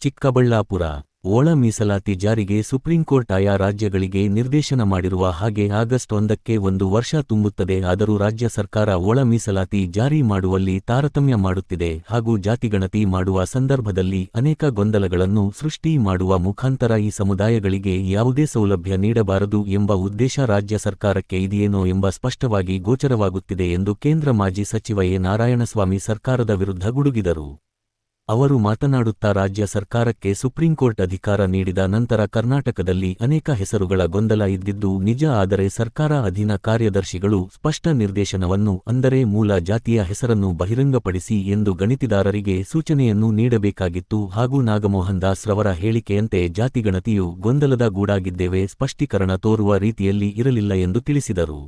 ಚಿಕ್ಕಬಳ್ಳಾಪುರ ಒಳ ಮೀಸಲಾತಿ ಜಾರಿಗೆ ಸುಪ್ರೀಂಕೋರ್ಟ್ ಆಯಾ ರಾಜ್ಯಗಳಿಗೆ ನಿರ್ದೇಶನ ಮಾಡಿರುವ ಹಾಗೆ ಆಗಸ್ಟ್ 1ಕ್ಕೆ 1 ವರ್ಷ ತುಂಬುತ್ತದೆ. ಆದರೂ ರಾಜ್ಯ ಸರ್ಕಾರ ಒಳ ಮೀಸಲಾತಿ ಜಾರಿ ಮಾಡುವಲ್ಲಿ ತಾರತಮ್ಯ ಮಾಡುತ್ತಿದೆ ಹಾಗೂ ಜಾತಿಗಣತಿ ಮಾಡುವ ಸಂದರ್ಭದಲ್ಲಿ ಅನೇಕ ಗೊಂದಲಗಳನ್ನು ಸೃಷ್ಟಿ ಮಾಡುವ ಮುಖಾಂತರ ಈ ಸಮುದಾಯಗಳಿಗೆ ಯಾವುದೇ ಸೌಲಭ್ಯ ನೀಡಬಾರದು ಎಂಬ ಉದ್ದೇಶ ರಾಜ್ಯ ಸರ್ಕಾರಕ್ಕೆ ಇದೆಯೇನೋ ಎಂಬ ಸ್ಪಷ್ಟವಾಗಿ ಗೋಚರವಾಗುತ್ತಿದೆ ಎಂದು ಕೇಂದ್ರ ಮಾಜಿ ಸಚಿವ ಎ. ನಾರಾಯಣಸ್ವಾಮಿ ಸರ್ಕಾರದ ವಿರುದ್ಧ ಗುಡುಗಿದರು. ಅವರು ಮಾತನಾಡುತ್ತಾ ರಾಜ್ಯ ಸರ್ಕಾರಕ್ಕೆ ಸುಪ್ರೀಂಕೋರ್ಟ್ ಅಧಿಕಾರ ನೀಡಿದ ನಂತರ ಕರ್ನಾಟಕದಲ್ಲಿ ಅನೇಕ ಹೆಸರುಗಳ ಗೊಂದಲ ಇದ್ದಿದ್ದು ನಿಜ. ಆದರೆ ಸರ್ಕಾರ ಅಧೀನ ಕಾರ್ಯದರ್ಶಿಗಳು ಸ್ಪಷ್ಟ ನಿರ್ದೇಶನವನ್ನು ಅಂದರೆ ಮೂಲ ಜಾತಿಯ ಹೆಸರನ್ನು ಬಹಿರಂಗಪಡಿಸಿ ಎಂದು ಗಣತಿದಾರರಿಗೆ ಸೂಚನೆಯನ್ನು ನೀಡಬೇಕಾಗಿತ್ತು ಹಾಗೂ ನಾಗಮೋಹನ್ ದಾಸ್ ರವರ ಹೇಳಿಕೆಯಂತೆ ಜಾತಿಗಣತಿಯು ಗೊಂದಲದ ಗೂಡಾಗಿದ್ದೇವೆ ಸ್ಪಷ್ಟೀಕರಣ ತೋರುವ ರೀತಿಯಲ್ಲಿ ಇರಲಿಲ್ಲ ಎಂದು ತಿಳಿಸಿದರು.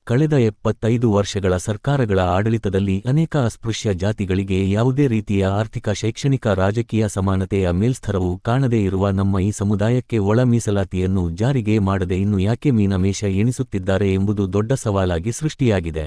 ಕಳೆದ 75 ವರ್ಷಗಳ ಸರ್ಕಾರಗಳ ಆಡಳಿತದಲ್ಲಿ ಅನೇಕ ಅಸ್ಪೃಶ್ಯ ಜಾತಿಗಳಿಗೆ ಯಾವುದೇ ರೀತಿಯ ಆರ್ಥಿಕ ಶೈಕ್ಷಣಿಕ ರಾಜಕೀಯ ಸಮಾನತೆಯ ಮೇಲ್ಸ್ತರವು ಕಾಣದೇ ಇರುವ ನಮ್ಮ ಈ ಸಮುದಾಯಕ್ಕೆ ಒಳ ಮೀಸಲಾತಿಯನ್ನು ಜಾರಿಗೆ ಮಾಡದೆ ಇನ್ನು ಯಾಕೆ ಮೀನಮೇಷ ಎಣಿಸುತ್ತಿದ್ದಾರೆ ಎಂಬುದು ದೊಡ್ಡ ಸವಾಲಾಗಿ ಸೃಷ್ಟಿಯಾಗಿದೆ.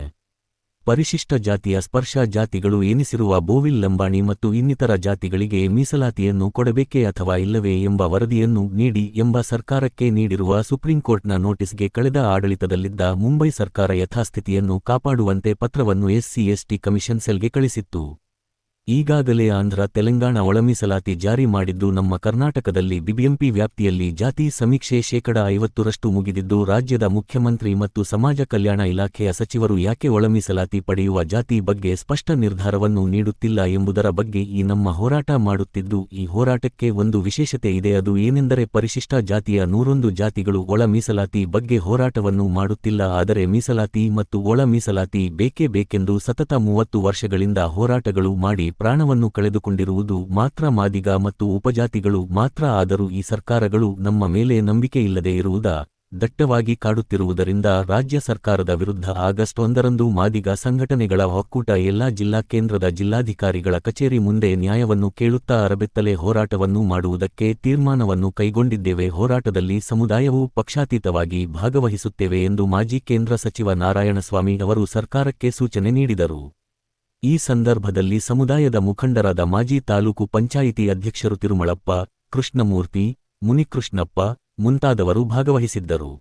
ಪರಿಶಿಷ್ಟ ಜಾತಿಯ ಸ್ಪರ್ಶ ಜಾತಿಗಳು ಎನಿಸಿರುವ ಬೋವಿಲ್ ಲಂಬಾಣಿ ಮತ್ತು ಇನ್ನಿತರ ಜಾತಿಗಳಿಗೆ ಮೀಸಲಾತಿಯನ್ನು ಕೊಡಬೇಕೇ ಅಥವಾ ಇಲ್ಲವೇ ಎಂಬ ವರದಿಯನ್ನು ನೀಡಿ ಎಂಬ ಸರ್ಕಾರಕ್ಕೆ ನೀಡಿರುವ ಸುಪ್ರೀಂಕೋರ್ಟ್ನ ನೋಟಿಸ್ಗೆ ಕಳೆದ ಆಡಳಿತದಲ್ಲಿದ್ದ ಮುಂಬೈ ಸರ್ಕಾರ ಯಥಾಸ್ಥಿತಿಯನ್ನು ಕಾಪಾಡುವಂತೆ ಪತ್ರವನ್ನು ಎಸ್ಸಿ/ಎಸ್ಟಿ ಕಮಿಷನ್ ಸೆಲ್ಗೆ ಕಳಿಸಿತ್ತು. ಈಗಾಗಲೇ ಆಂಧ್ರ ತೆಲಂಗಾಣ ಒಳಮೀಸಲಾತಿ ಜಾರಿ ಮಾಡಿದ್ದು ನಮ್ಮ ಕರ್ನಾಟಕದಲ್ಲಿ ಬಿಬಿಎಂಪಿ ವ್ಯಾಪ್ತಿಯಲ್ಲಿ ಜಾತಿ ಸಮೀಕ್ಷೆ 50% ಮುಗಿದಿದ್ದು ರಾಜ್ಯದ ಮುಖ್ಯಮಂತ್ರಿ ಮತ್ತು ಸಮಾಜ ಕಲ್ಯಾಣ ಇಲಾಖೆಯ ಸಚಿವರು ಯಾಕೆ ಒಳಮೀಸಲಾತಿ ಪಡೆಯುವ ಜಾತಿ ಬಗ್ಗೆ ಸ್ಪಷ್ಟ ನಿರ್ಧಾರವನ್ನು ನೀಡುತ್ತಿಲ್ಲ ಎಂಬುದರ ಬಗ್ಗೆ ಈ ನಮ್ಮ ಹೋರಾಟ ಮಾಡುತ್ತಿದ್ದು ಈ ಹೋರಾಟಕ್ಕೆ ಒಂದು ವಿಶೇಷತೆ ಇದೆ. ಅದು ಏನೆಂದರೆ ಪರಿಶಿಷ್ಟ ಜಾತಿಯ 101 ಜಾತಿಗಳು ಒಳ ಮೀಸಲಾತಿ ಬಗ್ಗೆ ಹೋರಾಟವನ್ನು ಮಾಡುತ್ತಿಲ್ಲ. ಆದರೆ ಮೀಸಲಾತಿ ಮತ್ತು ಒಳ ಮೀಸಲಾತಿ ಬೇಕೇ ಬೇಕೆಂದು ಸತತ 30 ವರ್ಷಗಳಿಂದ ಹೋರಾಟಗಳು ಮಾಡಿ ಪ್ರಾಣವನ್ನು ಕಳೆದುಕೊಂಡಿರುವುದು ಮಾತ್ರ ಮಾದಿಗ ಮತ್ತು ಉಪಜಾತಿಗಳು ಮಾತ್ರ. ಆದರೂ ಈ ಸರ್ಕಾರಗಳು ನಮ್ಮ ಮೇಲೆ ನಂಬಿಕೆ ಇಲ್ಲದೆ ಇರುವುದ ದಟ್ಟವಾಗಿ ಕಾಡುತ್ತಿರುವುದರಿಂದ ರಾಜ್ಯ ಸರ್ಕಾರದ ವಿರುದ್ಧ ಆಗಸ್ಟ್ 1ರಂದು ಮಾದಿಗ ಸಂಘಟನೆಗಳ ಒಕ್ಕೂಟ ಎಲ್ಲಾ ಜಿಲ್ಲಾ ಕೇಂದ್ರದ ಜಿಲ್ಲಾಧಿಕಾರಿಗಳ ಕಚೇರಿ ಮುಂದೆ ನ್ಯಾಯವನ್ನು ಕೇಳುತ್ತಾ ಅರಬೆತ್ತಲೆ ಹೋರಾಟವನ್ನು ಮಾಡುವುದಕ್ಕೆ ತೀರ್ಮಾನವನ್ನು ಕೈಗೊಂಡಿದ್ದೇವೆ. ಹೋರಾಟದಲ್ಲಿ ಸಮುದಾಯವು ಪಕ್ಷಾತೀತವಾಗಿ ಭಾಗವಹಿಸುತ್ತೇವೆ ಎಂದು ಮಾಜಿ ಕೇಂದ್ರ ಸಚಿವ ನಾರಾಯಣಸ್ವಾಮಿ ಅವರು ಸರ್ಕಾರಕ್ಕೆ ಸೂಚನೆ ನೀಡಿದರು. ಈ ಸಂದರ್ಭದಲ್ಲಿ ಸಮುದಾಯದ ಮುಖಂಡರಾದ ಮಾಜಿ ತಾಲೂಕು ಪಂಚಾಯಿತಿ ಅಧ್ಯಕ್ಷರು ತಿರುಮಳಪ್ಪ, ಕೃಷ್ಣಮೂರ್ತಿ, ಮುನಿಕೃಷ್ಣಪ್ಪ ಮುಂತಾದವರು ಭಾಗವಹಿಸಿದ್ದರು.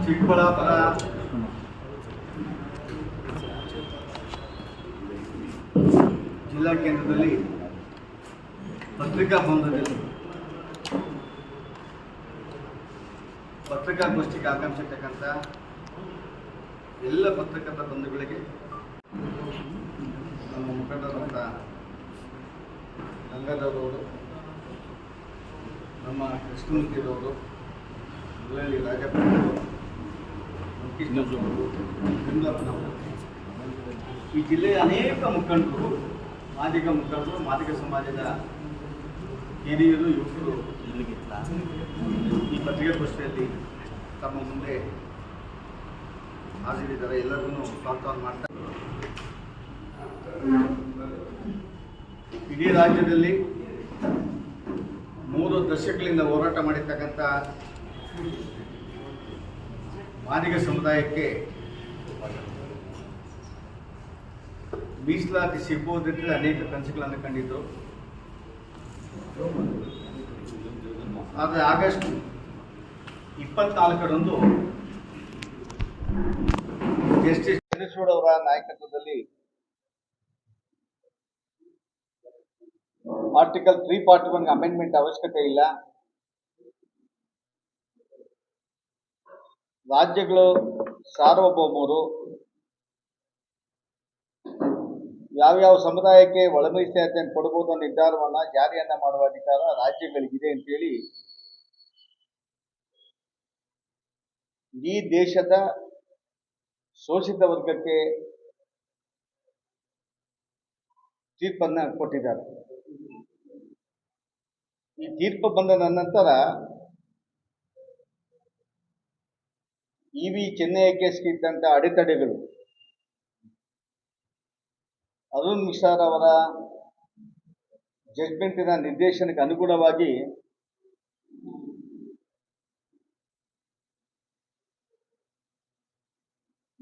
ಚಿಕ್ಕಬಳ್ಳಾಪುರ ಜಿಲ್ಲಾ ಕೇಂದ್ರದಲ್ಲಿ ಪತ್ರಿಕಾ ಭವನದಲ್ಲಿ ಪತ್ರಿಕಾಗೋಷ್ಠಿಗೆ ಆಗಮಿಸಿರ್ತಕ್ಕಂಥ ಎಲ್ಲ ಪತ್ರಕರ್ತ ಬಂಧುಗಳಿಗೆ, ನಮ್ಮ ಮುಖಂಡರಾದ ಗಂಗಾಧರವರು, ನಮ್ಮ ಕೃಷ್ಣಮೂರ್ತಿಯವರು, ಮುರಳಿ ರಾಜಪ್ಪನವರು, ಕೃಷ್ಣಪ್ಪನವರು, ಈ ಜಿಲ್ಲೆಯ ಅನೇಕ ಮುಖಂಡರು, ಮಾದಿಗ ಸಮಾಜದ ಹಿರಿಯರು, ಯುವಕರು ಈ ಪತ್ರಿಕಾಗೋಷ್ಠಿಯಲ್ಲಿ ತಮ್ಮ ಮುಂದೆ ಹಾಜರಿದ್ದಾರೆ. ಎಲ್ಲರಿಗೂ ಸ್ವಾಗತವನ್ನು ಮಾಡ್ತಾರೆ. ಇಡೀ ರಾಜ್ಯದಲ್ಲಿ 3 ದಶಕಗಳಿಂದ ಹೋರಾಟ ಮಾಡಿರ್ತಕ್ಕಂಥ ಮಾದಿಗ ಸಮುದಾಯಕ್ಕೆ ಮೀಸಲಾತಿ ಸಿಗಬಹುದಂತೆ ಅನೇಕ ಕನಸುಗಳನ್ನು ಕಂಡಿದ್ದರು. ಆದರೆ ಆಗಸ್ಟ್ 24ರಂದು ಜಸ್ಟಿಸ್ ಚಂದ್ರಚೂಡ್ ಅವರ ನಾಯಕತ್ವದಲ್ಲಿ ಆರ್ಟಿಕಲ್ 341 ಅಮೆಂಡ್ಮೆಂಟ್ ಅವಶ್ಯಕತೆ ಇಲ್ಲ, ರಾಜ್ಯಗಳು ಸಾರ್ವಭೌಮರು, ಯಾವ್ಯಾವ ಸಮುದಾಯಕ್ಕೆ ಒಳ ಮೀಸಲಾತಿಯನ್ನು ಕೊಡಬಹುದು ನಿರ್ಧಾರವನ್ನು ಜಾರಿಯನ್ನ ಮಾಡುವ ಅಧಿಕಾರ ರಾಜ್ಯಗಳಿಗಿದೆ ಅಂತೇಳಿ ಈ ದೇಶದ ಶೋಷಿತ ವರ್ಗಕ್ಕೆ ತೀರ್ಪನ್ನ ಕೊಟ್ಟಿದ್ದಾರೆ. ಈ ತೀರ್ಪು ಬಂದ ನಂತರ ಇ.ವಿ. ಚೆನ್ನಯ್ಯ ಇದ್ದಂಥ ಅಡೆತಡೆಗಳು, ಅರುಣ್ ಮಿಶ್ರಾ ಅವರ ಜಡ್ಜ್ಮೆಂಟಿನ ನಿರ್ದೇಶನಕ್ಕೆ ಅನುಗುಣವಾಗಿ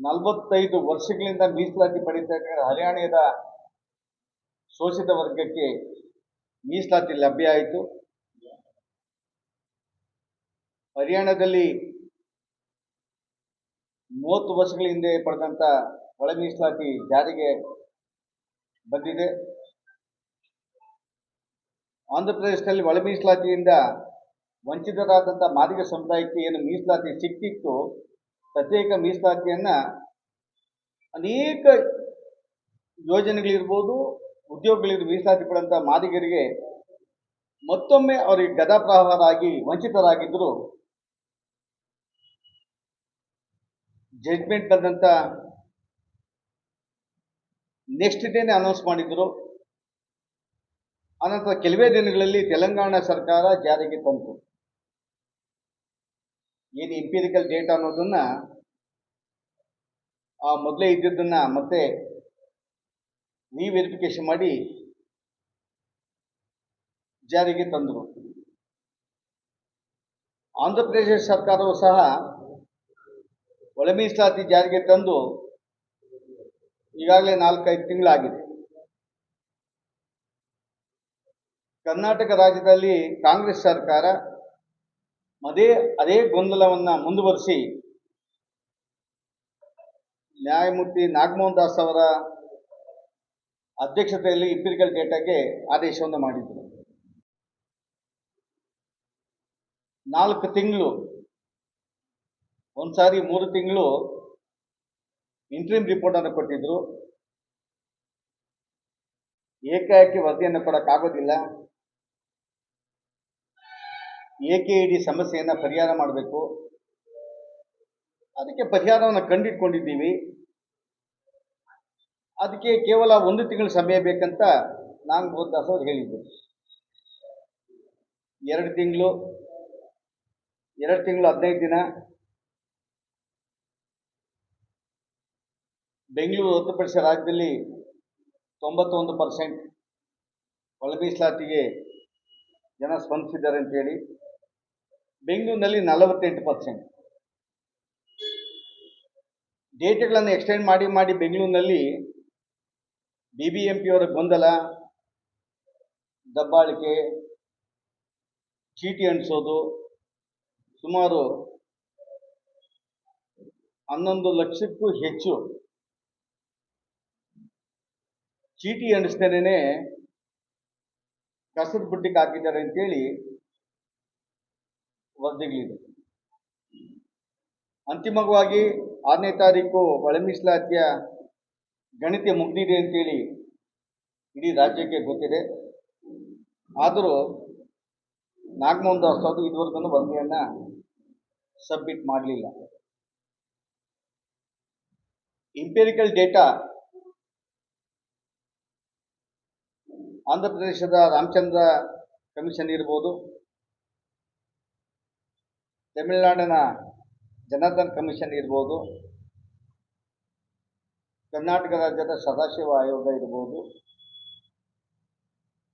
45 ವರ್ಷಗಳಿಂದ ಮೀಸಲಾತಿ ಪಡೀತಾ ಇದ್ದಾರೆ. ಹರಿಯಾಣದ ಶೋಷಿತ ವರ್ಗಕ್ಕೆ ಮೀಸಲಾತಿ ಲಭ್ಯ ಆಯಿತು. ಹರಿಯಾಣದಲ್ಲಿ 30 ವರ್ಷಗಳ ಹಿಂದೆ ಪಡೆದಂಥ ಒಳ ಮೀಸಲಾತಿ ಜಾರಿಗೆ ಬಂದಿದೆ. ಆಂಧ್ರ ಪ್ರದೇಶದಲ್ಲಿ ಒಳ ಮೀಸಲಾತಿಯಿಂದ ವಂಚಿತರಾದಂಥ ಮಾದಿಗ ಸಮುದಾಯಕ್ಕೆ ಏನು ಮೀಸಲಾತಿ ಸಿಕ್ಕಿತ್ತು, ಪ್ರತ್ಯೇಕ ಮೀಸಲಾತಿಯನ್ನು ಅನೇಕ ಯೋಜನೆಗಳಿರ್ಬೋದು, ಉದ್ಯೋಗಗಳಿರ್ಬೋದು, ಮೀಸಲಾತಿ ಪಡೆದಂಥ ಮಾದಿಗರಿಗೆ ಮತ್ತೊಮ್ಮೆ ಅವರಿಗೆ ಗದಾಪ್ರಹಾರಾಗಿ ವಂಚಿತರಾಗಿದ್ದರು. ಜಡ್ಜ್ಮೆಂಟ್ ಬಂದಂಥ ನೆಕ್ಸ್ಟ್ ಡೇನೇ ಅನೌನ್ಸ್ ಮಾಡಿದ್ರು. ಅನಂತರ ಕೆಲವೇ ದಿನಗಳಲ್ಲಿ ತೆಲಂಗಾಣ ಸರ್ಕಾರ ಜಾರಿಗೆ ತಂತು. ಏನು ಎಂಪಿರಿಕಲ್ ಡೇಟಾ ಅನ್ನೋದನ್ನ ಆ ಮೊದಲೇ ಇದ್ದಿದ್ದನ್ನ ಮತ್ತೆ ರಿವೆರಿಫಿಕೇಶನ್ ಮಾಡಿ ಜಾರಿಗೆ ತಂದರು. ಆಂಧ್ರ ಪ್ರದೇಶ ಸರ್ಕಾರವು ಸಹ ಒಳ ಮೀಸಲಾತಿ ಜಾರಿಗೆ ತಂದು ಈಗಾಗಲೇ 4-5 ತಿಂಗಳಾಗಿದೆ. ಕರ್ನಾಟಕ ರಾಜ್ಯದಲ್ಲಿ ಕಾಂಗ್ರೆಸ್ ಸರ್ಕಾರ ಅದೇ ಗೊಂದಲವನ್ನು ಮುಂದುವರಿಸಿ ನ್ಯಾಯಮೂರ್ತಿ ನಾಗಮೋಹನ್ ದಾಸ್ ಅವರ ಅಧ್ಯಕ್ಷತೆಯಲ್ಲಿ ಎಂಪಿರಿಕಲ್ ಡೇಟಾಗೆ ಆದೇಶವನ್ನು ಮಾಡಿದರು. 4 ತಿಂಗಳು, ಒಂದ್ಸಾರಿ 3 ತಿಂಗಳು ಇಂಟ್ರಿಮ್ ರಿಪೋರ್ಟ್ ಅನ್ನು ಕೊಟ್ಟಿದ್ರು. ಏಕಾಏಕಿ ವರದಿಯನ್ನು ಕೊಡೋಕ್ಕಾಗೋದಿಲ್ಲ. AKED ಸಮಸ್ಯೆಯನ್ನು ಪರಿಹಾರ ಮಾಡಬೇಕು. ಅದಕ್ಕೆ ಪರಿಹಾರವನ್ನು ಕಂಡಿಟ್ಕೊಂಡಿದ್ದೀವಿ. ಅದಕ್ಕೆ ಕೇವಲ 1 ತಿಂಗಳ ಸಮಯ ಬೇಕಂತ ನಾಗಮೋಹನ್ ದಾಸ್ ಅವರು ಹೇಳಿದ್ದರು. 2 ತಿಂಗಳು 15 ದಿನ ಬೆಂಗಳೂರು ಹೊರತುಪಡಿಸಿ ರಾಜ್ಯದಲ್ಲಿ 91% ಒಳ ಮೀಸಲಾತಿಗೆ ಜನ ಸ್ಪಂದಿಸಿದ್ದಾರೆ ಅಂತೇಳಿ, ಬೆಂಗಳೂರಿನಲ್ಲಿ 48%. ಡೇಟ್ಗಳನ್ನು ಎಕ್ಸ್ಟೆಂಡ್ ಮಾಡಿ ಬೆಂಗಳೂರಿನಲ್ಲಿ BBMP ಅವರ ಗೊಂದಲ, ದಬ್ಬಾಳಿಕೆ, ಚೀಟಿ ಅಂಟಿಸೋದು, ಸುಮಾರು 11 ಲಕ್ಷಕ್ಕೂ ಹೆಚ್ಚು ಚೀಟಿ ಅಂಟಿಸ್ತೇನೆ ಕಸದ ಬುಟ್ಟಿಗೆ ಹಾಕಿದ್ದಾರೆ ಅಂತೇಳಿ ವರದಿಗಳಿದೆ. ಅಂತಿಮವಾಗಿ 6ನೇ ತಾರೀಕು ಒಳ ಮೀಸಲಾತಿಯ ಗಣಿತ ಮುಗಿದಿದೆ ಅಂತೇಳಿ ಇಡೀ ರಾಜ್ಯಕ್ಕೆ ಗೊತ್ತಿದೆ. ಆದರೂ ನಾಗಮೋಹನ್ ದಾಸ್ ಅವರು ಇದುವರೆಗೂ ವರದಿಯನ್ನು ಸಬ್ಮಿಟ್ ಮಾಡಲಿಲ್ಲ. ಎಂಪಿರಿಕಲ್ ಡೇಟಾ ಆಂಧ್ರ ಪ್ರದೇಶದ ರಾಮಚಂದ್ರ ಕಮಿಷನ್ ಇರ್ಬೋದು, ತಮಿಳುನಾಡಿನ ಜನಾರ್ದನ್ ಕಮಿಷನ್ ಇರ್ಬೋದು, ಕರ್ನಾಟಕ ರಾಜ್ಯದ ಸದಾಶಿವ ಆಯೋಗ ಇರ್ಬೋದು.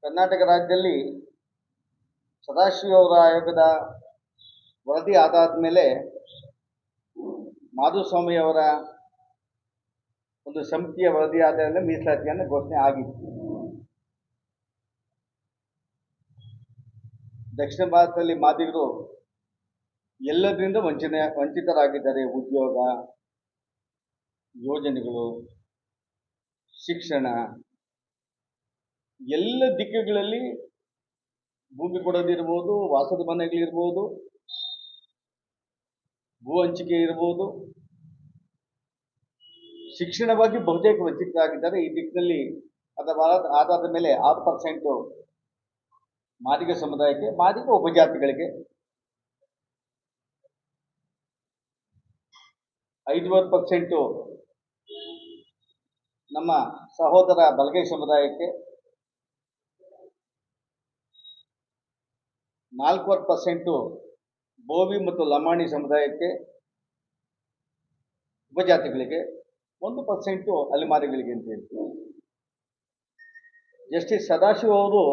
ಕರ್ನಾಟಕ ರಾಜ್ಯದಲ್ಲಿ ಸದಾಶಿವ ಅವರ ಆಯೋಗದ ವರದಿ ಆದಾದ ಮೇಲೆ ಮಾಧುಸ್ವಾಮಿ ಅವರ ಒಂದು ಸಮಿತಿಯ ವರದಿ ಆಧಾರದ ಮೀಸಲಾತಿಯನ್ನು ಘೋಷಣೆ ಆಗಿತ್ತು. ದಕ್ಷಿಣ ಭಾರತದಲ್ಲಿ ಮಾದಿಗರು ಎಲ್ಲದರಿಂದ ವಂಚಿತರಾಗಿದ್ದಾರೆ. ಉದ್ಯೋಗ, ಯೋಜನೆಗಳು, ಶಿಕ್ಷಣ, ಎಲ್ಲ ದಿಕ್ಕುಗಳಲ್ಲಿ ಭೂಮಿ ಕೊಡೋದಿರ್ಬೋದು, ವಾಸದ ಮನೆಗಳಿರ್ಬೋದು, ಭೂ ಹಂಚಿಕೆ ಇರ್ಬೋದು, ಶಿಕ್ಷಣವಾಗಿ ಬಹುತೇಕ ವಂಚಿತರಾಗಿದ್ದಾರೆ. ಈ ದಿಕ್ಕಿನಲ್ಲಿ ಆಧಾರದ ಮೇಲೆ 6% ಮಾದಿಗ ಸಮುದಾಯಕ್ಕೆ, ಮಾದಿಗ ಉಪಜಾತಿಗಳಿಗೆ 5% ನಮ್ಮ ಸಹೋದರ ಬಲಗೈ ಸಮುದಾಯಕ್ಕೆ, 4% ಬೋವಿ ಮತ್ತು ಲಮಾಣಿ ಸಮುದಾಯಕ್ಕೆ, ಉಪಜಾತಿಗಳಿಗೆ, 1% ಅಲೆಮಾರಿಗಳಿಗೆ ಅಂತ ಹೇಳ್ತೀವಿ. ಜಸ್ಟಿಸ್ ಸದಾಶಿವ ಅವರು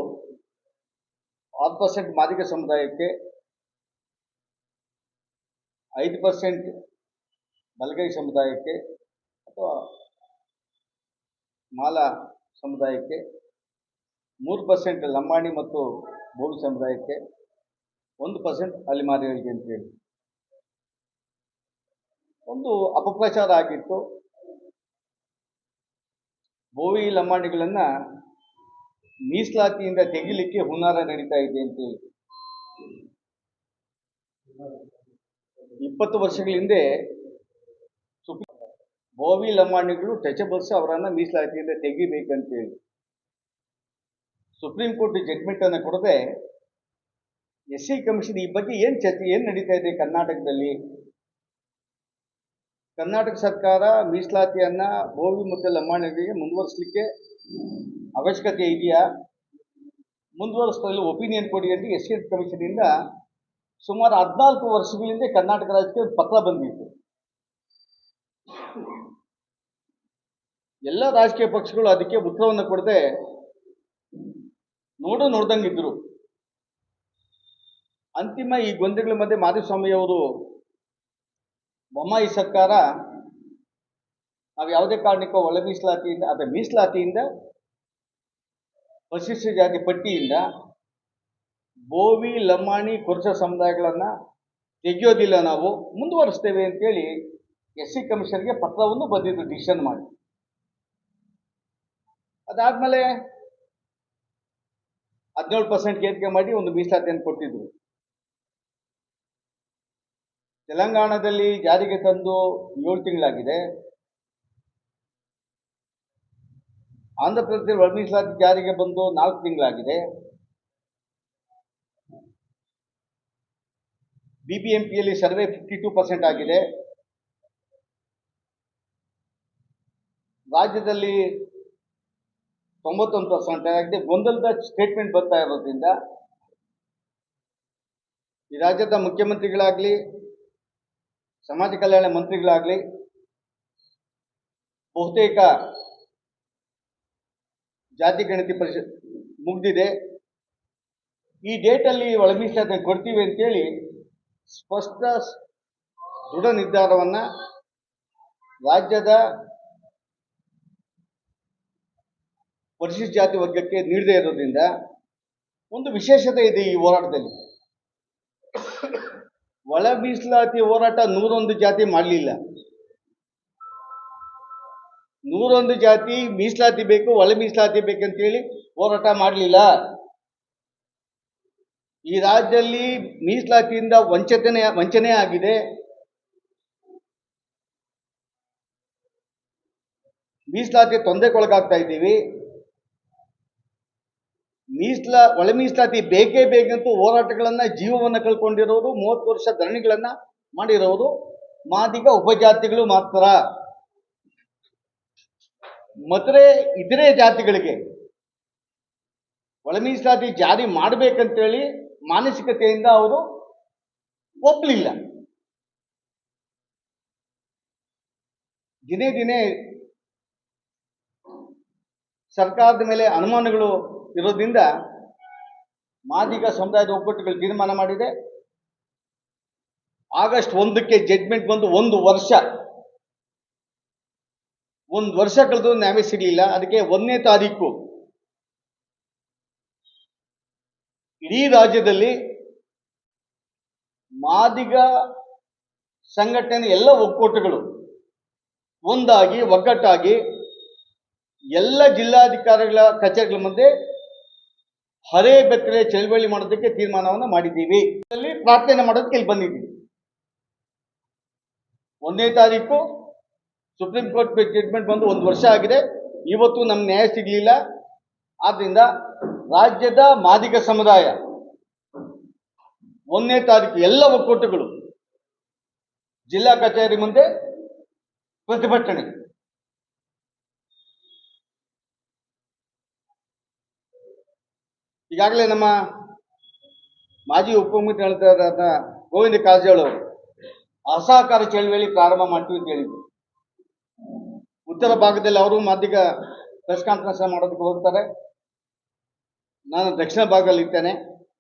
6% ಮಾದಿಗ ಸಮುದಾಯಕ್ಕೆ, 5% ಬಲಗೈ ಸಮುದಾಯಕ್ಕೆ, ಅಥವಾ ಮಾಲ ಸಮುದಾಯಕ್ಕೆ, 3% ಲಂಬಾಣಿ ಮತ್ತು ಬೋವಿ ಸಮುದಾಯಕ್ಕೆ, 1% ಅಲೆಮಾರಿಗಳಿಗೆ ಅಂತೇಳಿ ಒಂದು ಅಪಪ್ರಚಾರ ಆಗಿತ್ತು. ಬೋವಿ ಲಂಬಾಣಿಗಳನ್ನ ಮೀಸಲಾತಿಯಿಂದ ತೆಗಿಲಿಕ್ಕೆ ಹುನ್ನಾರ ನಡೀತಾ ಇದೆ ಅಂತೇಳಿ 20 ವರ್ಷಗಳ ಹಿಂದೆ ಬೋವಿ ಲಂಬಾಣಿಗಳು ಟಚಬಲ್ಸ್ ಅವರನ್ನ ಮೀಸಲಾತಿಯಿಂದ ತೆಗಿಬೇಕಂತೇಳಿ ಸುಪ್ರೀಂ ಕೋರ್ಟ್ ಜಡ್ಮೆಂಟ್ ಅನ್ನು ಕೊಡದೆ SC ಕಮಿಷನ್ ಈ ಬಗ್ಗೆ ಏನ್ ಚರ್ಚೆ ಏನ್ ನಡೀತಾ ಇದೆ ಕರ್ನಾಟಕದಲ್ಲಿ? ಕರ್ನಾಟಕ ಸರ್ಕಾರ ಮೀಸಲಾತಿಯನ್ನ ಬೋವಿ ಮತ್ತು ಲಂಬಾಣಿಗಳಿಗೆ ಮುಂದುವರಿಸಲಿಕ್ಕೆ ಅವಶ್ಯಕತೆ ಇದೆಯಾ, ಮುಂದುವರಿಸಲು ಒಪಿನಿಯನ್ ಕೊಡಿ ಅಂತ SC ಕಮಿಷನ್ ಇಂದ ಸುಮಾರು 14 ವರ್ಷಗಳಿಂದ ಕರ್ನಾಟಕ ರಾಜ್ಯಕ್ಕೆ ಒಂದು ಪತ್ರ ಬಂದಿತ್ತು. ಎಲ್ಲ ರಾಜಕೀಯ ಪಕ್ಷಗಳು ಅದಕ್ಕೆ ಉತ್ತರವನ್ನು ಕೊಡದೆ ನೋಡ್ದಂಗಿದ್ರು. ಅಂತಿಮ ಈ ಗೊಂದಲಗಳ ಮಧ್ಯೆ ಮಾಧುಸ್ವಾಮಿ ಅವರು ಬೊಮ್ಮಾಯಿ ಸರ್ಕಾರ ನಾವು ಯಾವುದೇ ಕಾರಣಕ್ಕೂ ಒಳ ಮೀಸಲಾತಿಯಿಂದ ಅಥವಾ ಮೀಸಲಾತಿಯಿಂದ ಪರಿಶಿಷ್ಟ ಜಾತಿ ಪಟ್ಟಿಯಿಂದ ಬೋವಿ ಲಂಬಾಣಿ ಕೊರಚ ಸಮುದಾಯಗಳನ್ನ ತೆಗೆಯೋದಿಲ್ಲ, ನಾವು ಮುಂದುವರಿಸ್ತೇವೆ ಅಂತೇಳಿ SC ಕಮಿಷನ್ಗೆ ಪತ್ರವನ್ನು ಬಂದಿದ್ದು ಡಿಸಿಷನ್ ಮಾಡಿ. ಅದಾದ್ಮೇಲೆ 17% ಏರಿಕೆ ಮಾಡಿ ಒಂದು ಮೀಸಲಾತಿಯನ್ನು ಕೊಟ್ಟಿದ್ರು. ತೆಲಂಗಾಣದಲ್ಲಿ ಜಾರಿಗೆ ತಂದು 7 ತಿಂಗಳಾಗಿದೆ. ಆಂಧ್ರ ಪ್ರದೇಶದಲ್ಲಿ ಒಳ ಮೀಸಲಾತಿ ಜಾರಿಗೆ ಬಂದು 4 ತಿಂಗಳಾಗಿದೆ. BBMPಯಲ್ಲಿ ಸರ್ವೆ 52% ಆಗಿದೆ. ರಾಜ್ಯದಲ್ಲಿ 91% ಆಗಿದೆ. ಗೊಂದಲದ ಸ್ಟೇಟ್ಮೆಂಟ್ ಬರ್ತಾ ಇರೋದ್ರಿಂದ ಈ ರಾಜ್ಯದ ಮುಖ್ಯಮಂತ್ರಿಗಳಾಗ್ಲಿ, ಸಮಾಜ ಕಲ್ಯಾಣ ಮಂತ್ರಿಗಳಾಗ್ಲಿ ಬಹುತೇಕ ಜಾತಿ ಗಣತಿ ಪರಿಷತ್ ಮುಗ್ದಿದೆ, ಈ ಡೇಟಲ್ಲಿ ಒಳ ಮೀಸಲಾತಿ ಕೊಡ್ತೀವಿ ಅಂತೇಳಿ ಸ್ಪಷ್ಟ ದೃಢ ನಿರ್ಧಾರವನ್ನ ರಾಜ್ಯದ ಪರಿಶಿಷ್ಟ ಜಾತಿ ವರ್ಗಕ್ಕೆ ನೀಡದೇ ಇರೋದ್ರಿಂದ ಒಂದು ವಿಶೇಷತೆ ಇದೆ ಈ ಹೋರಾಟದಲ್ಲಿ. ಒಳ ಮೀಸಲಾತಿ ಹೋರಾಟ 101 ಜಾತಿ ಮಾಡಲಿಲ್ಲ. 101 ಜಾತಿ ಮೀಸಲಾತಿ ಬೇಕು, ಒಳ ಮೀಸಲಾತಿ ಬೇಕಂತೇಳಿ ಹೋರಾಟ ಮಾಡಲಿಲ್ಲ. ಈ ರಾಜ್ಯದಲ್ಲಿ ಮೀಸಲಾತಿಯಿಂದ ವಂಚನೆ ಆಗಿದೆ. ಮೀಸಲಾತಿ ತೊಂದರೆಗೊಳಗಾಗ್ತಾ ಇದ್ದೀವಿ. ಒಳ ಮೀಸಲಾತಿ ಬೇಕೇ ಬೇಕಂತೂ ಹೋರಾಟಗಳನ್ನ ಜೀವವನ್ನು ಕಳ್ಕೊಂಡಿರೋರು, 30 ವರ್ಷ ಧರಣಿಗಳನ್ನ ಮಾಡಿರೋರು ಮಾದಿಗ ಉಪಜಾತಿಗಳು ಮಾತ್ರ. ಇತರೆ ಜಾತಿಗಳಿಗೆ ಒಳ ಮೀಸಲಾತಿ ಜಾರಿ ಮಾಡಬೇಕಂತೇಳಿ ಮಾನಸಿಕತೆಯಿಂದ ಅವರು ಒಪ್ಪಲಿಲ್ಲ. ದಿನೇ ದಿನೇ ಸರ್ಕಾರದ ಮೇಲೆ ಅನುಮಾನಗಳು ಇರೋದ್ರಿಂದ ಮಾದಿಗ ಸಮುದಾಯದ ಒಕ್ಕೂಟಗಳು ತೀರ್ಮಾನ ಮಾಡಿದೆ. ಆಗಸ್ಟ್ 1ಕ್ಕೆ ಜಡ್ಮೆಂಟ್ ಬಂದು 1 ವರ್ಷ ಕಳೆದು ನ್ಯಾಯ ಸಿಗಲಿಲ್ಲ. ಅದಕ್ಕೆ 1ನೇ ತಾರೀಕು ಇಡೀ ರಾಜ್ಯದಲ್ಲಿ ಮಾದಿಗ ಸಂಘಟನೆ ಎಲ್ಲ ಒಕ್ಕೂಟಗಳು ಒಂದಾಗಿ ಒಗ್ಗಟ್ಟಾಗಿ ಎಲ್ಲ ಜಿಲ್ಲಾಧಿಕಾರಿಗಳ ಕಚೇರಿಗಳ ಮುಂದೆ ಹರೇ ಬೆತ್ತಲೆ ಚಳವಳಿ ಮಾಡೋದಕ್ಕೆ ತೀರ್ಮಾನವನ್ನು ಮಾಡಿದ್ದೀವಿ. ಅಲ್ಲಿ ಪ್ರಾರ್ಥನೆ ಮಾಡೋದಕ್ಕೆ ಇಲ್ಲಿ ಬಂದಿದ್ದೀವಿ. 1ನೇ ತಾರೀಕು ಸುಪ್ರೀಂ ಕೋರ್ಟ್ ಜಡ್ಮೆಂಟ್ ಬಂದು 1 ವರ್ಷ ಆಗಿದೆ. ಇವತ್ತು ನಮ್ಗೆ ನ್ಯಾಯ ಸಿಗಲಿಲ್ಲ. ಆದ್ರಿಂದ ರಾಜ್ಯದ ಮಾದಿಗ ಸಮುದಾಯ 1ನೇ ತಾರೀಕು ಎಲ್ಲ ಒಕ್ಕೂಟಗಳು ಜಿಲ್ಲಾ ಕಚೇರಿ ಮುಂದೆ ಪ್ರತಿಭಟನೆ. ಈಗಾಗಲೇ ನಮ್ಮ ಮಾಜಿ ಉಪಮುಖ್ಯಮಂತ್ರಿಗಳಾದ ಗೋವಿಂದ ಕಾರಜೋಳ ಅವರು ಅಸಹಕಾರ ಚಳವಳಿ ಪ್ರಾರಂಭ ಮಾಡ್ತೀವಿ ಅಂತ ಹೇಳಿದ್ರು. ಉತ್ತರ ಭಾಗದಲ್ಲಿ ಅವರು ಮಾದಿಗ ಪ್ರೆಸ್ ಕಾನ್ಫರೆನ್ಸ್ ಮಾಡೋದಕ್ಕೆ ಹೋಗ್ತಾರೆ. ನಾನು ದಕ್ಷಿಣ ಭಾಗದಲ್ಲಿ ಇರ್ತೇನೆ.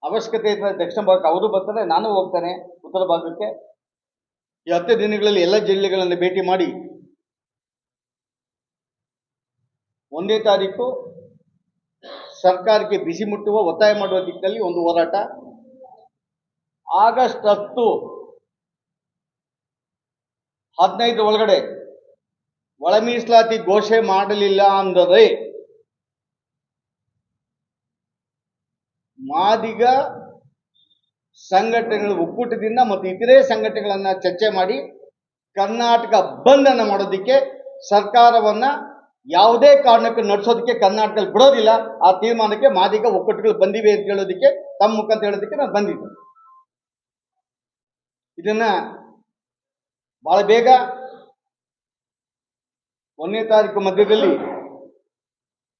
ಅವಶ್ಯಕತೆ ಇದ್ದರೆ ದಕ್ಷಿಣ ಭಾಗಕ್ಕೆ ಅವರು ಬರ್ತಾರೆ, ನಾನು ಹೋಗ್ತೇನೆ ಉತ್ತರ ಭಾಗಕ್ಕೆ. ಈ 10 ದಿನಗಳಲ್ಲಿ ಎಲ್ಲ ಜಿಲ್ಲೆಗಳನ್ನು ಭೇಟಿ ಮಾಡಿ 1ನೇ ತಾರೀಕು ಸರ್ಕಾರಕ್ಕೆ ಬಿಸಿ ಮುಟ್ಟುವ ಒತ್ತಾಯ ಮಾಡುವ ದಿಕ್ಕಿನಲ್ಲಿ ಒಂದು ಹೋರಾಟ. ಆಗಸ್ಟ್ 10, 15 ಒಳಗಡೆ ಒಳ ಮೀಸಲಾತಿ ಘೋಷಣೆ ಮಾಡಲಿಲ್ಲ ಅಂದರೆ ಮಾದಿಗ ಸಂಘಟನೆಗಳ ಒಕ್ಕೂಟದಿಂದ ಮತ್ತು ಇತರೆ ಸಂಘಟನೆಗಳನ್ನ ಚರ್ಚೆ ಮಾಡಿ ಕರ್ನಾಟಕ ಬಂದ್ ಅನ್ನು ಮಾಡೋದಕ್ಕೆ ಸರ್ಕಾರವನ್ನ ಯಾವುದೇ ಕಾರಣಕ್ಕೂ ನಡೆಸೋದಕ್ಕೆ ಕರ್ನಾಟಕದಲ್ಲಿ ಬಿಡೋದಿಲ್ಲ. ಆ ತೀರ್ಮಾನಕ್ಕೆ ಮಾದಿಗ ಒಕ್ಕೂಟಗಳು ಬಂದಿವೆ ಅಂತ ಹೇಳೋದಕ್ಕೆ ತಮ್ಮ ಮುಖಾಂತರ ಹೇಳೋದಕ್ಕೆ ನಾನು ಬಂದಿದ್ದೆ. ಇದನ್ನ ಬಹಳ ಬೇಗ 1ನೇ ತಾರೀಕು ಮಧ್ಯದಲ್ಲಿ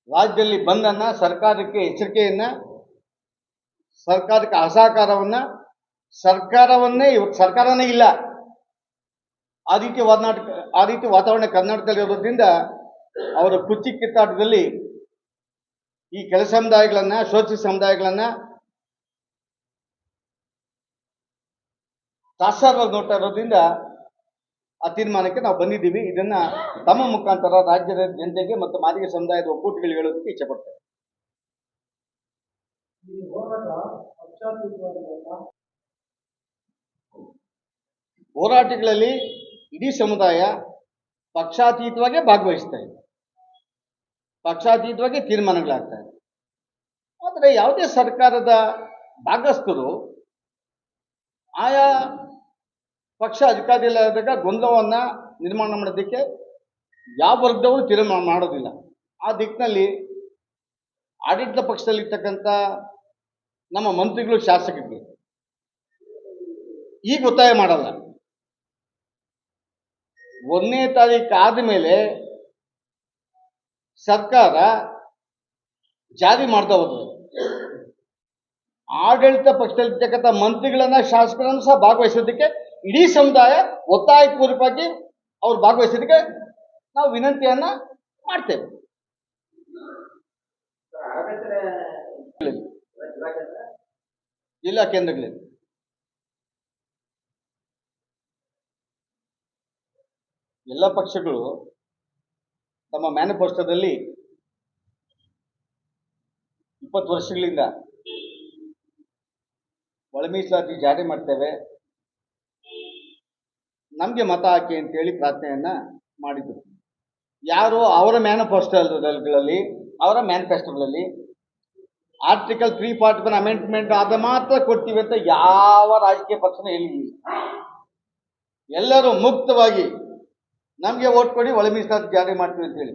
ರಾಜ್ಯದಲ್ಲಿ ಬಂದನ್ನ ಸರ್ಕಾರಕ್ಕೆ ಎಚ್ಚರಿಕೆಯನ್ನ, ಸರ್ಕಾರಕ್ಕೆ ಅಸಹಕಾರವನ್ನ, ಸರ್ಕಾರವನ್ನೇ ಇವತ್ತು ಸರ್ಕಾರನೇ ಇಲ್ಲ ಆ ರೀತಿ ವಾತಾವರಣ ಕರ್ನಾಟಕದಲ್ಲಿ ಇರೋದ್ರಿಂದ ಅವರ ಕುಚ್ಚಿ ಕಿತ್ತಾಟದಲ್ಲಿ ಈ ಕೆಲ ಸಮುದಾಯಗಳನ್ನ, ಶೋಷಿತ ಸಮುದಾಯಗಳನ್ನ ತಾತ್ಸಾರವಾಗಿ ನೋಡ್ತಾ ಇರೋದ್ರಿಂದ ಆ ತೀರ್ಮಾನಕ್ಕೆ ನಾವು ಬಂದಿದ್ದೀವಿ. ಇದನ್ನ ತಮ್ಮ ಮುಖಾಂತರ ರಾಜ್ಯದ ಜನತೆಗೆ ಮತ್ತು ಮಾದಿಗ ಸಮುದಾಯದ ಒಕ್ಕೂಟಗಳಿಗೆ ಹೇಳೋದಕ್ಕೆ ಇಚ್ಛೆ ಪಡ್ತೇವೆ. ಹೋರಾಟಗಳಲ್ಲಿ ಇಡೀ ಸಮುದಾಯ ಪಕ್ಷಾತೀತವಾಗಿ ಭಾಗವಹಿಸ್ತಾ ಇದೆ, ಪಕ್ಷಾತೀತವಾಗಿ ತೀರ್ಮಾನಗಳಾಗ್ತಾ ಇದೆ. ಆದರೆ ಯಾವುದೇ ಸರ್ಕಾರದ ಭಾಗಸ್ಥರು ಆಯಾ ಪಕ್ಷ ಅಧಿಕಾರದಲ್ಲಿದ್ದಾಗ ಗೊಂದಲವನ್ನು ನಿರ್ಮಾಣ ಮಾಡೋದಕ್ಕೆ ಯಾವ ವರ್ಗದವರು ತೀರ್ಮಾನ ಮಾಡೋದಿಲ್ಲ. ಆ ದಿಕ್ಕಿನಲ್ಲಿ ಆಡಳಿತ ಪಕ್ಷದಲ್ಲಿರ್ತಕ್ಕಂಥ ನಮ್ಮ ಮಂತ್ರಿಗಳು, ಶಾಸಕರಿಗೆ ಈಗ ಒತ್ತಾಯ ಮಾಡಲ್ಲ. 1ನೇ ತಾರೀಕು ಆದಮೇಲೆ ಸರ್ಕಾರ ಜಾರಿ ಮಾಡ್ತಾ ಹೋದ್ರೆ ಆಡಳಿತ ಪಕ್ಷದಲ್ಲಿರ್ತಕ್ಕಂಥ ಮಂತ್ರಿಗಳನ್ನ, ಶಾಸಕರನ್ನು ಸಹ ಭಾಗವಹಿಸೋದಕ್ಕೆ ಇಡೀ ಸಮುದಾಯ ಒತ್ತಾಯಪೂರ್ವಕವಾಗಿ ಅವ್ರು ಭಾಗವಹಿಸೋದಕ್ಕೆ ನಾವು ವಿನಂತಿಯನ್ನ ಮಾಡ್ತೇವೆ. ಜಿಲ್ಲಾ ಕೇಂದ್ರಗಳಲ್ಲಿ ಎಲ್ಲ ಪಕ್ಷಗಳು ತಮ್ಮ ಮ್ಯಾನಿಫೆಸ್ಟೋದಲ್ಲಿ 20 ವರ್ಷಗಳಿಂದ ಒಳ ಮೀಸಲಾತಿ ಜಾರಿ ಮಾಡ್ತೇವೆ, ನಮಗೆ ಮತ ಹಾಕಿ ಅಂತೇಳಿ ಪ್ರಾರ್ಥನೆಯನ್ನ ಮಾಡಿದ್ರು. ಯಾರು ಅವರ ಮ್ಯಾನಿಫೆಸ್ಟೋಗಳಲ್ಲಿ ಆರ್ಟಿಕಲ್ 341 ಅಮೆಂಡ್ಮೆಂಟ್ ಆದ ಮಾತ್ರ ಕೊಡ್ತೀವಿ ಅಂತ ಯಾವ ರಾಜಕೀಯ ಪಕ್ಷನೂ ಹೇಳಿಲ್ಲ. ಎಲ್ಲರೂ ಮುಕ್ತವಾಗಿ ನಮಗೆ ಓಟ್ ಕೊಡಿ, ಒಳ ಮೀಸಲಾತಿ ಜಾರಿ ಮಾಡ್ತೀವಿ ಅಂತ ಹೇಳಿ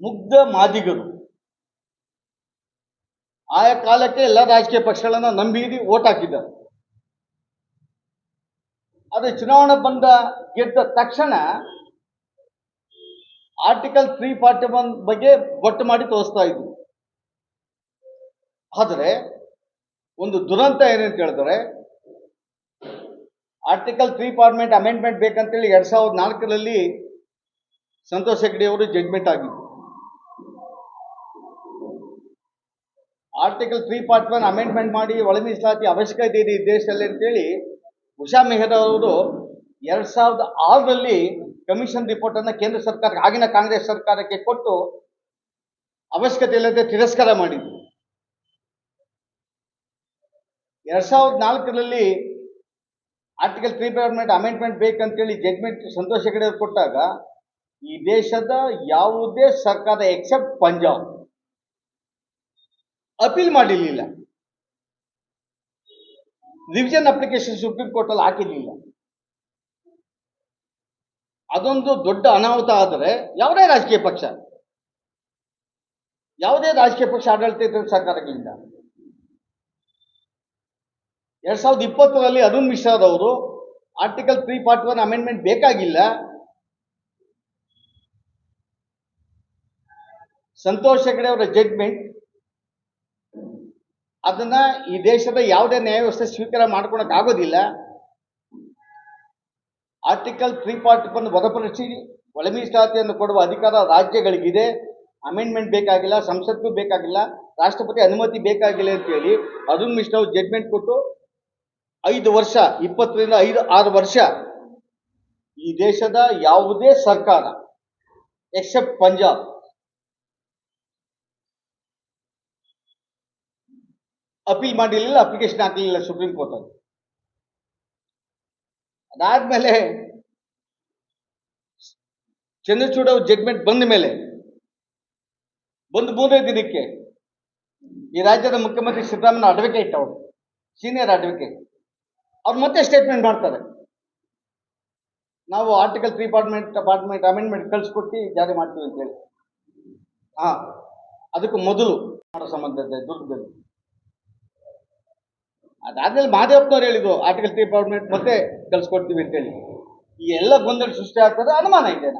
ಮುಗ್ಧ ಮಾದಿಗರು ಆಯಾ ಕಾಲಕ್ಕೆ ಎಲ್ಲ ರಾಜಕೀಯ ಪಕ್ಷಗಳನ್ನ ನಂಬಿ ಓಟ್ ಹಾಕಿದ್ದಾರೆ. ಆದರೆ ಚುನಾವಣೆ ಗೆದ್ದ ತಕ್ಷಣ ಆರ್ಟಿಕಲ್ 341 ಬಗ್ಗೆ ಗೊತ್ತು ಮಾಡಿ ತೋರಿಸ್ತಾ ಇದ್ವಿ. ಆದರೆ ಒಂದು ದುರಂತ ಏನಂತ ಹೇಳಿದ್ರೆ, ಆರ್ಟಿಕಲ್ 341 ಅಮೆಂಡ್ಮೆಂಟ್ ಬೇಕಂತೇಳಿ 2004ರಲ್ಲಿ ಸಂತೋಷ್ ಹೆಗ್ಡೆ ಅವರು ಜಡ್ಜ್ಮೆಂಟ್ ಆಗಿತ್ತು. ಆರ್ಟಿಕಲ್ 341 ಅಮೆಂಡ್ಮೆಂಟ್ ಮಾಡಿ ಒಳ ಮೀಸಲಾತಿ ಅವಶ್ಯಕತೆ ಇದೆ ಈ ದೇಶದಲ್ಲಿ ಅಂತೇಳಿ ಉಷಾ ಮೆಹ್ರಾ ಅವರು 2006ರಲ್ಲಿ ಕಮಿಷನ್ ರಿಪೋರ್ಟ್ ಅನ್ನು ಕೇಂದ್ರ ಸರ್ಕಾರಕ್ಕೆ, ಆಗಿನ ಕಾಂಗ್ರೆಸ್ ಸರ್ಕಾರಕ್ಕೆ ಕೊಟ್ಟು ಅವಶ್ಯಕತೆ ಇಲ್ಲದೆ ತಿರಸ್ಕಾರ ಮಾಡಿದ್ರು. 2004ರಲ್ಲಿ ಆರ್ಟಿಕಲ್ 341 ಅಮೆಂಡ್ಮೆಂಟ್ ಬೇಕಂತೇಳಿ ಜಡ್ಜ್ಮೆಂಟ್ ಸಂತೋಷ್ ಹೆಗ್ಡೆ ಅವರು ಕೊಟ್ಟಾಗ ಈ ದೇಶದ ಯಾವುದೇ ಸರ್ಕಾರ ಎಕ್ಸೆಪ್ಟ್ ಪಂಜಾಬ್ ಅಪೀಲ್ ಮಾಡಿರಲಿಲ್ಲ, ರಿವಿಷನ್ ಅಪ್ಲಿಕೇಶನ್ ಸುಪ್ರೀಂ ಕೋರ್ಟ್ ಅಲ್ಲಿ ಹಾಕಿರಲಿಲ್ಲ. ಅದೊಂದು ದೊಡ್ಡ ಅನಾಹುತ. ಆದರೆ ಯಾವುದೇ ರಾಜಕೀಯ ಪಕ್ಷ ಆಡಳಿತ ಸರ್ಕಾರಗಳಿಂದ 2020ರಲ್ಲಿ ಅರುಣ್ ಮಿಶ್ರಾ ಅವರು ಆರ್ಟಿಕಲ್ 341 ಅಮೆಂಡ್ಮೆಂಟ್ ಬೇಕಾಗಿಲ್ಲ, ಸಂತೋಷ್ ಹೆಗ್ಡೆ ಅವರ ಜಡ್ಜ್ಮೆಂಟ್ ಅದನ್ನ ಈ ದೇಶದ ಯಾವುದೇ ನ್ಯಾಯ ವ್ಯವಸ್ಥೆ ಸ್ವೀಕಾರ ಮಾಡ್ಕೊಳಕ್ ಆಗೋದಿಲ್ಲ, ಆರ್ಟಿಕಲ್ 341 ಹೊರತುಪಡಿಸಿ ಒಳ ಮೀಸಲಾತಿಯನ್ನು ಕೊಡುವ ಅಧಿಕಾರ ರಾಜ್ಯಗಳಿಗಿದೆ, ಅಮೆಂಡ್ಮೆಂಟ್ ಬೇಕಾಗಿಲ್ಲ, ಸಂಸತ್ಗೂ ಬೇಕಾಗಿಲ್ಲ, ರಾಷ್ಟ್ರಪತಿ ಅನುಮತಿ ಬೇಕಾಗಿಲ್ಲ ಅಂತ ಹೇಳಿ ಅರುಣ್ ಮಿಶ್ರಾ ಅವರು ಜಡ್ಜ್ಮೆಂಟ್ ಕೊಟ್ಟು 5 ವರ್ಷ, 20ರಿಂದ 6 ವರ್ಷ ಈ ದೇಶದ ಯಾವುದೇ ಸರ್ಕಾರ ಎಕ್ಸೆಪ್ಟ್ ಪಂಜಾಬ್ ಅಪೀಲ್ ಮಾಡಿರಲಿಲ್ಲ, ಅಪ್ಲಿಕೇಶನ್ ಹಾಕಲಿಲ್ಲ ಸುಪ್ರೀಂ ಕೋರ್ಟ್ ಅಲ್ಲಿ. ಅದಾದ್ಮೇಲೆ ಚಂದ್ರಚೂಡ್ ಅವ್ರ ಜಡ್ಮೆಂಟ್ ಬಂದ ಮೇಲೆ ಒಂದು 3 ದಿನಕ್ಕೆ ಈ ರಾಜ್ಯದ ಮುಖ್ಯಮಂತ್ರಿ ಸಿದ್ದರಾಮಯ್ಯ ಅಡ್ವೊಕೇಟ್, ಅವರು ಸೀನಿಯರ್ ಅಡ್ವೊಕೇಟ್, ಅವ್ರು ಮತ್ತೆ ಸ್ಟೇಟ್ಮೆಂಟ್ ಮಾಡ್ತಾರೆ, ನಾವು ಆರ್ಟಿಕಲ್ 3 ಅಮೆಂಡ್ಮೆಂಟ್ ಕಳಿಸ್ಕೊಟ್ಟು ಜಾರಿ ಮಾಡ್ತೀವಿ ಅಂತೇಳಿ. ಅದಕ್ಕೂ ಮೊದಲು ಮಾಡೋ ಸಂಬಂಧದ ದುರ್ಗದಲ್ಲಿ. ಅದಾದ್ಮೇಲೆ ಮಹದೇವಪ್ಪನವ್ರು ಹೇಳಿದ್ರು ಆರ್ಟಿಕಲ್ 3 ಮತ್ತೆ ಕಳ್ಸಿಕೊಡ್ತೀವಿ ಅಂತೇಳಿ. ಈ ಎಲ್ಲ ಗೊಂದಲ ಸೃಷ್ಟಿ ಆಗ್ತದೆ, ಅನುಮಾನ ಇದೆ.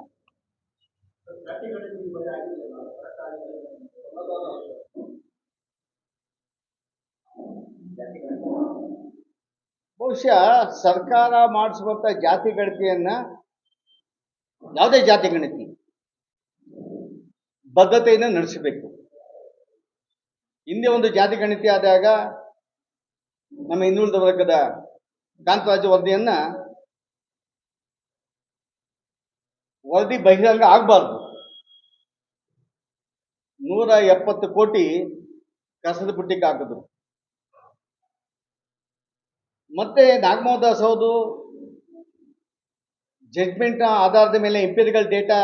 ಬಹುಶಃ ಸರ್ಕಾರ ಮಾಡಿಸುವಂತ ಜಾತಿ ಗಣತಿಯನ್ನ, ಯಾವುದೇ ಜಾತಿ ಗಣತಿ ಬದ್ಧತೆಯಿಂದ ನಡೆಸಬೇಕು. ಹಿಂದೆ ಒಂದು ಜಾತಿ ಗಣತಿ ಆದಾಗ ನಮ್ಮ ಹಿಂದುಳಿದ ವರ್ಗದ ಕಾಂತರಾಜು ವರದಿ ಬಹಿರಂಗ ಆಗಬಾರ್ದು. 170 ಕೋಟಿ ಕಸದ ಬುಟ್ಟಿಗೆ ಹಾಕಿದ್ರು. ಮತ್ತೆ ನಾಗಮೋಹನ್ ದಾಸ್ ಅವರು ಜಡ್ಮೆಂಟ್ ಆಧಾರದ ಮೇಲೆ ಎಂಪಿರಿಕಲ್ ಡೇಟಾ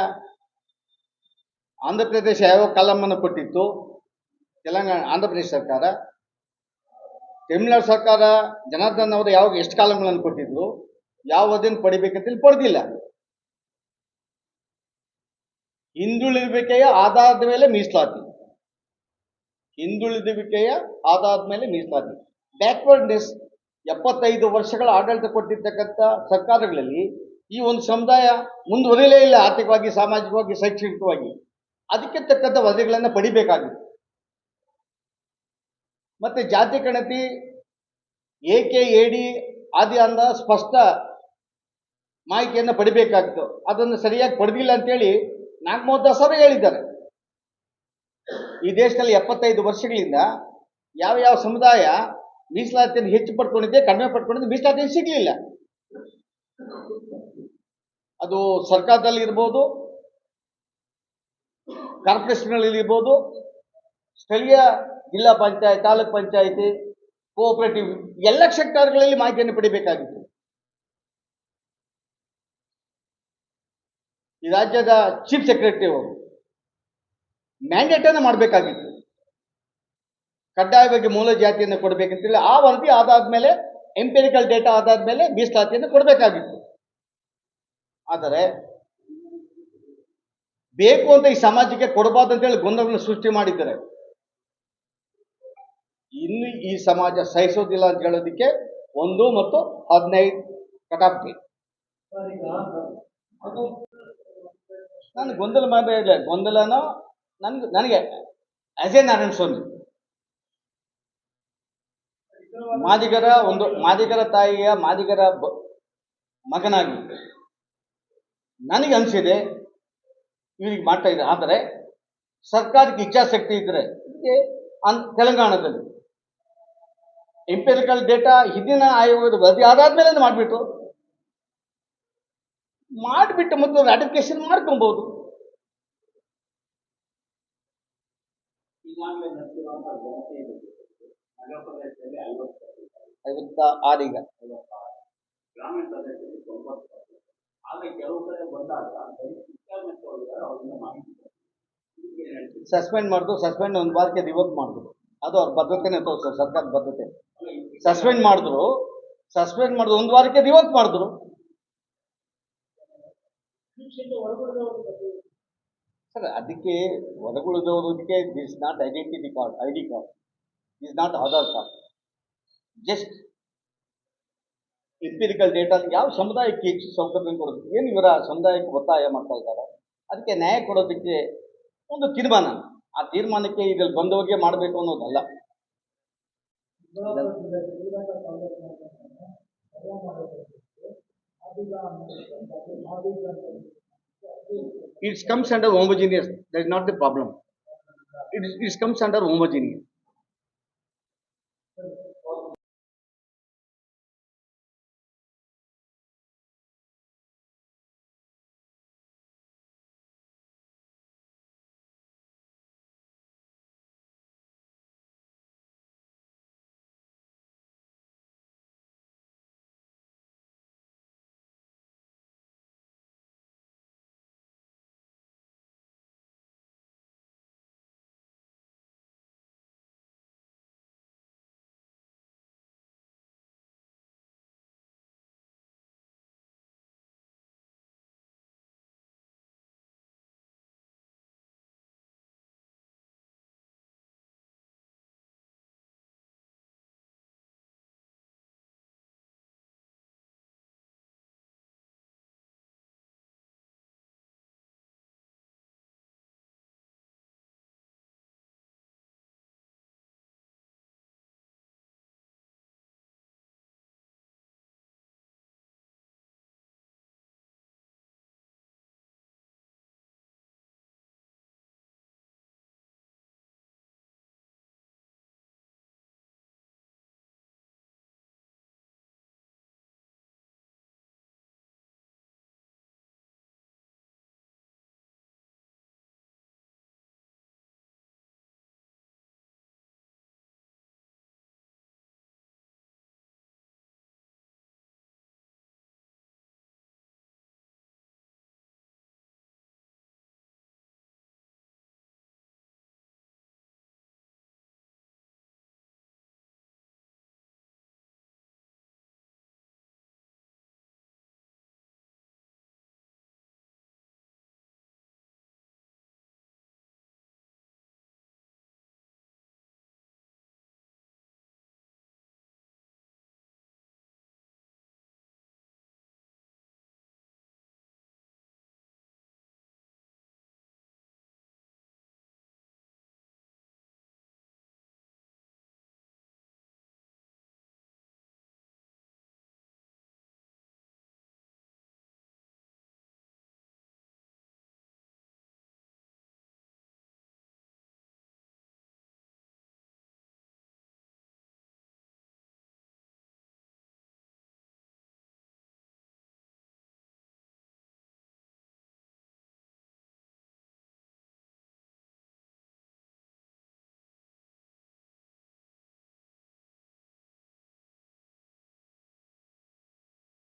ಆಂಧ್ರ ಪ್ರದೇಶ ಯಾವ ಕಾಲಮ್ ಅನ್ನು ಕೊಟ್ಟಿತ್ತು, ಆಂಧ್ರ ಪ್ರದೇಶ ಸರ್ಕಾರ, ತಮಿಳುನಾಡು ಸರ್ಕಾರ ಜನಾರ್ದನ್ ಅವರು ಯಾವಾಗ ಎಷ್ಟು ಕಾಲಮ್ಗಳನ್ನು ಕೊಟ್ಟಿದ್ರು, ಯಾವ ವರದಿಯನ್ನು ಪಡಿಬೇಕಂತೇಳಿ ಪಡೆದಿಲ್ಲ. ಹಿಂದುಳಿದುವಿಕೆಯ ಆಧಾರದ ಮೇಲೆ ಮೀಸಲಾತಿ, ಹಿಂದುಳಿದುವಿಕೆಯ ಆಧಾರದ ಮೇಲೆ ಮೀಸಲಾತಿ. ಬ್ಯಾಕ್ವರ್ಡ್ನೆಸ್ 75 ವರ್ಷಗಳ ಆಡಳಿತ ಕೊಟ್ಟಿರ್ತಕ್ಕಂಥ ಸರ್ಕಾರಗಳಲ್ಲಿ ಈ ಒಂದು ಸಮುದಾಯ ಮುಂದುವರಿಯಲೇ ಇಲ್ಲ, ಆರ್ಥಿಕವಾಗಿ, ಸಾಮಾಜಿಕವಾಗಿ, ಶೈಕ್ಷಣಿಕವಾಗಿ. ಅದಕ್ಕೆ ತಕ್ಕಂಥ ವರದಿಗಳನ್ನು ಪಡಿಬೇಕಾಗಿತ್ತು. ಮತ್ತೆ ಜಾತಿ ಗಣತಿ AKAD ಆದಿ ಅಂದ ಸ್ಪಷ್ಟ ಮಾಹಿತಿಯನ್ನು ಪಡಿಬೇಕಾಗಿತ್ತು. ಅದನ್ನು ಸರಿಯಾಗಿ ಪಡೆದಿಲ್ಲ ಅಂತೇಳಿ ನಾಗಮೋಹನ್ ದಾಸ್ ಅವರು ಹೇಳಿದ್ದಾರೆ. ಈ ದೇಶದಲ್ಲಿ 75 ವರ್ಷಗಳಿಂದ ಯಾವ ಸಮುದಾಯ ಮೀಸಲಾತಿಯನ್ನು ಹೆಚ್ಚು ಪಡ್ಕೊಂಡಿದ್ದೆ, ಕಡಿಮೆ ಪಡ್ಕೊಂಡಿದ್ದೆ, ಮೀಸಲಾತಿ ಸಿಗಲಿಲ್ಲ. ಅದು ಸರ್ಕಾರದಲ್ಲಿ ಇರ್ಬೋದು, ಕಾರ್ಪೊರೇಷನ್ಗಳಲ್ಲಿ ಇರ್ಬೋದು, ಸ್ಥಳೀಯ ಜಿಲ್ಲಾ ಪಂಚಾಯತ್, ತಾಲೂಕ್ ಪಂಚಾಯಿತಿ, ಕೋಆಪರೇಟಿವ್ ಎಲ್ಲ ಸೆಕ್ಟರ್ಗಳಲ್ಲಿ ಮಾಹಿತಿಯನ್ನು ಪಡಿಬೇಕಾಗಿತ್ತು. ಈ ರಾಜ್ಯದ ಚೀಫ್ ಸೆಕ್ರೆಟರಿ ಅವರು ಮ್ಯಾಂಡೇಟ್ ಅನ್ನು ಮಾಡಬೇಕಾಗಿತ್ತು, ಕಡ್ಡಾಯವಾಗಿ ಮೂಲ ಜಾತಿಯನ್ನು ಕೊಡಬೇಕಂತೇಳಿ. ಆ ವರದಿ ಆದಾದ್ಮೇಲೆ, ಎಂಪಿರಿಕಲ್ ಡೇಟಾ ಆದಾದ್ಮೇಲೆ ಮೀಸಲಾತಿಯನ್ನು ಕೊಡಬೇಕಾಗಿತ್ತು. ಆದರೆ ಬೇಕು ಅಂತ ಈ ಸಮಾಜಕ್ಕೆ ಕೊಡಬಾರ್ದು ಅಂತೇಳಿ ಗೊಂದಲವನ್ನು ಸೃಷ್ಟಿ ಮಾಡಿದ್ದಾರೆ. ಇನ್ನು ಈ ಸಮಾಜ ಸಹಿಸೋದಿಲ್ಲ ಅಂತ ಹೇಳೋದಕ್ಕೆ 1 ಮತ್ತು 15 ಕಟಾಫ್ ಡೇಟ್. ನಾನು ಗೊಂದಲ ಮಾಡಿಲ್ಲ, ಗೊಂದಲನೋ ನನಗೆ ಆಸ್ ಎ ನಾರಾಯಣ ಸ್ವಾಮಿ, ಮಾದಿಗರ ತಾಯಿಯ ಮಾದಿಗರ ಮಗನಾಗಿ ನನಗೆ ಅನಿಸಿದೆ ಇವ್ರಿಗೆ ಮಾಡ್ತಾ ಇದೆ. ಆದರೆ ಸರ್ಕಾರಕ್ಕೆ ಇಚ್ಛಾಶಕ್ತಿ ಇದ್ರೆ ತೆಲಂಗಾಣದಲ್ಲಿ ಎಂಪಿರಿಕಲ್ ಡೇಟಾ ಹಿಂದಿನ ಆಯೋಗದ ವರದಿ ಆದಾದ್ಮೇಲೆ ಮಾಡಿಬಿಟ್ಟು ಮತ್ತು ರಾಟಿಫಿಕೇಶನ್ ಮಾಡ್ಕೊಬಹುದು. ಈಗ ಗ್ರಾಮೀಣ ಪ್ರದೇಶದಲ್ಲಿ 90%. ಆದರೆ ಕೆಲವು ಕಡೆ ಬಂದಾಗ ಸಸ್ಪೆಂಡ್ ಮಾಡಿದ್ರು, ಸಸ್ಪೆಂಡ್ 1 ವಾರಕ್ಕೆ ರಿವೋಕ್ ಮಾಡಿದ್ರು. ಅದು ಅವ್ರ ಬದ್ಧತೆನೇ ತೋರಿಸ್ತಾರೆ, ಸರ್ಕಾರದ ಬದ್ಧತೆ. ಸಸ್ಪೆಂಡ್ ಮಾಡಿದ್ರು 1 ವಾರಕ್ಕೆ ರಿವೋಕ್ ಮಾಡಿದ್ರು. ಸರ್, ಅದಕ್ಕೆ ಹೊರಗುಳಿದವರಿಗೆ this not identity card, ID card, this not Aadhaar card. Just empirical data ಯಾವ ಸಮುದಾಯಕ್ಕೆ ಹೆಚ್ಚು ಸೌಕರ್ಯ ಕೊಡೋದು, ಏನು ಇವರ ಸಮುದಾಯಕ್ಕೆ ಒತ್ತಾಯ ಮಾಡ್ತಾ ಇದ್ದಾರೆ. ಅದಕ್ಕೆ ನ್ಯಾಯ ಕೊಡೋದಕ್ಕೆ ಒಂದು ತೀರ್ಮಾನ, ಆ ತೀರ್ಮಾನಕ್ಕೆ ಇದ್ರಲ್ಲಿ ಬಂದವರಿಗೆ ಮಾಡಬೇಕು ಅನ್ನೋದಲ್ಲ. It comes under homogeneous. That is not the problem. It comes under homogeneous.